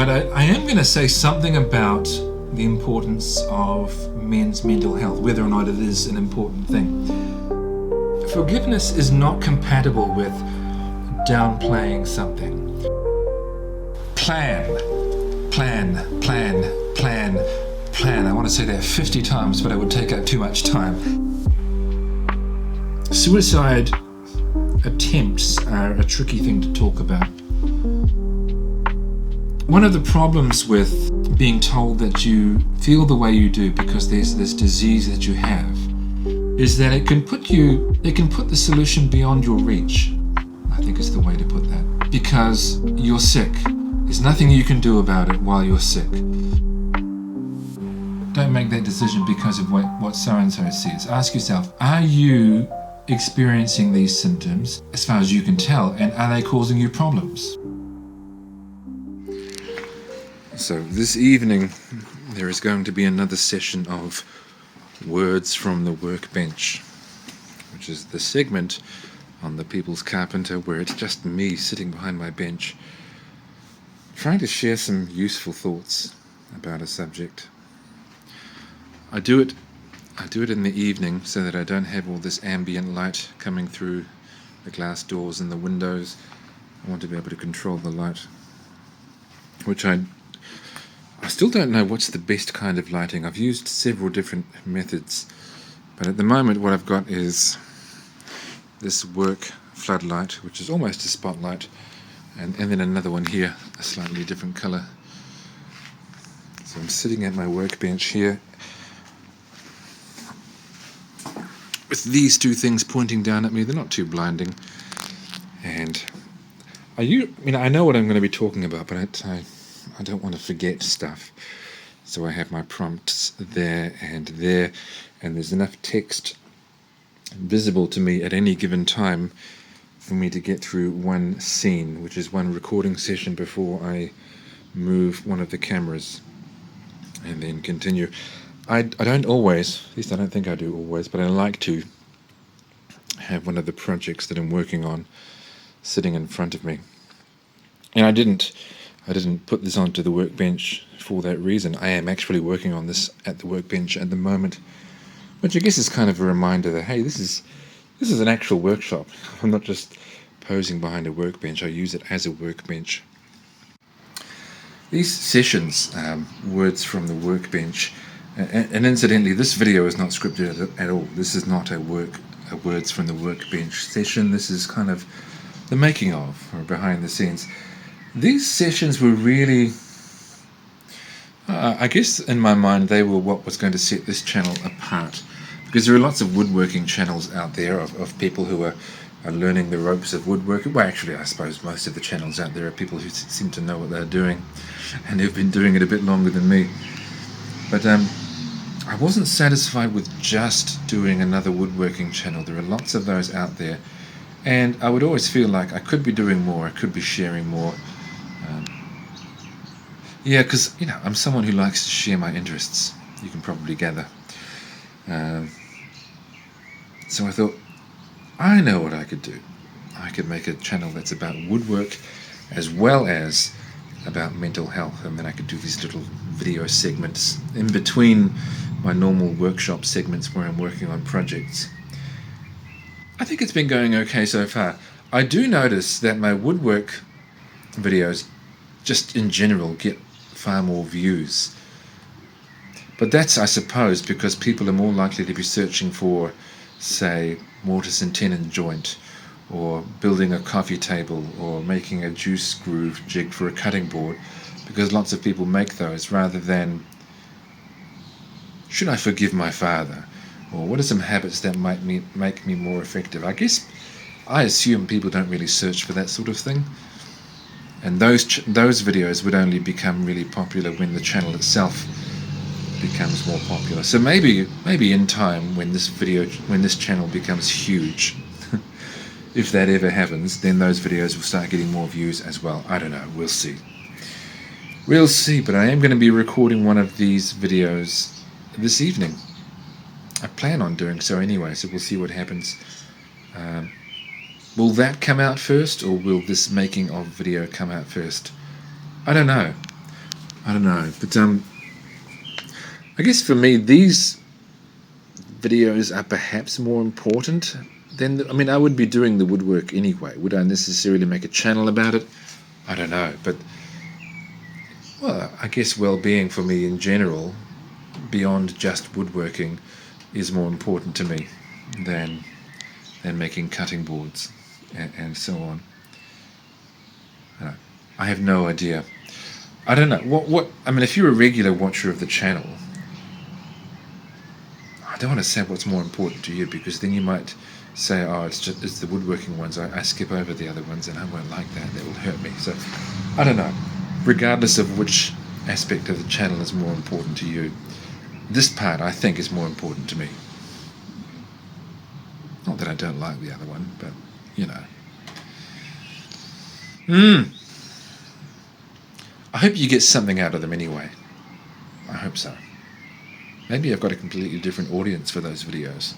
But I am going to say something about the importance of men's mental health, whether or not it is an important thing. Forgiveness is not compatible with downplaying something. Plan. I want to say that 50 times, but it would take up too much time. Suicide attempts are a tricky thing to talk about. One of the problems with being told that you feel the way you do because there's this disease that you have is that it can put the solution beyond your reach. I think is the way to put that. Because you're sick. There's nothing you can do about it while you're sick. Don't make that decision because of what so-and-so says. Ask yourself, are you experiencing these symptoms as far as you can tell, and are they causing you problems? So this evening there is going to be another session of Words from the Workbench, which is the segment on the People's Carpenter where it's just me sitting behind my bench trying to share some useful thoughts about a subject. I do it in the evening so that I don't have all this ambient light coming through the glass doors and the windows. I want to be able to control the light, which I still don't know what's the best kind of lighting. I've used several different methods, but at the moment what I've got is this work floodlight, which is almost a spotlight, and then another one here, a slightly different color. So I'm sitting at my workbench here with these two things pointing down at me. They're not too blinding, and I know what I'm going to be talking about, but I don't want to forget stuff. So I have my prompts there, and there's enough text visible to me at any given time for me to get through one scene, which is one recording session before I move one of the cameras and then continue. I don't always, at least I don't think I do always, but I like to have one of the projects that I'm working on sitting in front of me. And I didn't put this onto the workbench for that reason. I am actually working on this at the workbench at the moment, which I guess is kind of a reminder that, hey, this is an actual workshop. I'm not just posing behind a workbench. I use it as a workbench. These sessions, Words from the Workbench, and incidentally, this video is not scripted at all. This is not a Words from the Workbench session. This is kind of the making of, or behind the scenes. These sessions were really, I guess in my mind, they were what was going to set this channel apart. Because there are lots of woodworking channels out there of people who are learning the ropes of woodworking. Well, actually, I suppose most of the channels out there are people who seem to know what they're doing and who've been doing it a bit longer than me. But I wasn't satisfied with just doing another woodworking channel. There are lots of those out there. And I would always feel like I could be doing more, I could be sharing more. Because, I'm someone who likes to share my interests. You can probably gather. So I thought, I know what I could do. I could make a channel that's about woodwork as well as about mental health, and then I could do these little video segments in between my normal workshop segments where I'm working on projects. I think it's been going okay so far. I do notice that my woodwork videos, just in general, get far more views. But that's, I suppose, because people are more likely to be searching for, say, mortise and tenon joint, or building a coffee table, or making a juice groove jig for a cutting board, because lots of people make those, rather than, should I forgive my father? Or what are some habits that might make me more effective? I assume people don't really search for that sort of thing. And those videos would only become really popular when the channel itself becomes more popular. So maybe in time, when this channel becomes huge, if that ever happens, then those videos will start getting more views as well. I don't know, we'll see. We'll see, but I am going to be recording one of these videos this evening. I plan on doing so anyway, so we'll see what happens. Will that come out first, or will this making of video come out first? I don't know. I don't know, but I guess for me these videos are perhaps more important than I mean, I would be doing the woodwork anyway. Would I necessarily make a channel about it? I don't know, but well, I guess well-being for me in general, beyond just woodworking, is more important to me than making cutting boards and so on. I have no idea. I don't know what I mean. If you're a regular watcher of the channel, I don't want to say what's more important to you, because then you might say, "Oh, it's the woodworking ones. I skip over the other ones, and I won't like that. That will hurt me." So, I don't know. Regardless of which aspect of the channel is more important to you, this part I think is more important to me. Not that I don't like the other one, but you know. I hope you get something out of them anyway. I hope so. Maybe I've got a completely different audience for those videos.